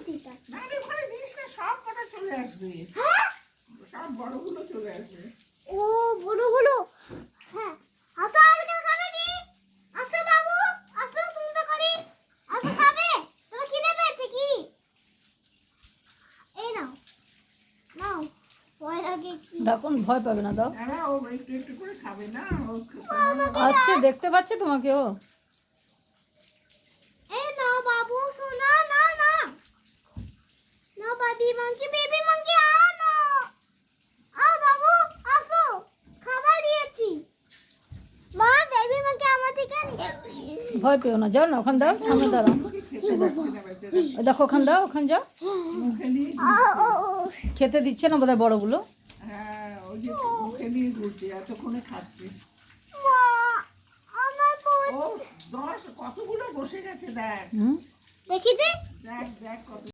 ঠিক আছে। না রে ওখানে দিস না, সব কটা চলে আসবে। হ্যাঁ সব বড়গুলো চলে আসবে। ও বড়গুলো। হ্যাঁ আসো আর কেউ খাবে নি? আসো বাবু, আসো সুন্দর করে। আসো খাবে। তোমার খিদে পেয়েছে কি? এই নাও নাও। ভয় লাগে কি? ডাকুন ভয় পাবে না, দাও। দাঁড়া, ও একটু একটু করে খাবে না, ও আসছে, দেখতে পাচ্ছে তোমাকে ও। এই নাও বাবু সোনা, না না নাও বেবি মাঙ্কি আনো। আও বাবু আসো, খাবার দিয়েছি। মা বেবি মাঙ্কি আমার থেকে নিয়ে। ভয় পেও না, যাও না, ওখানে দাও, সামনে দাঁড়াও। খেতে পারছে না বেচারা। ওই দেখো ওখানে দাও, ওখানে যাও। মুখে নিয়ে ও খেতে দিচ্ছে না বোধহয় বড়গুলো। হ্যাঁ, ওই যে মুখে নিয়ে ঘুরছে, এতক্ষণে খাচ্ছে। মা আমার কোল ও 10 কতগুলো বসে গেছে দেখ। হুম, দেখি দে।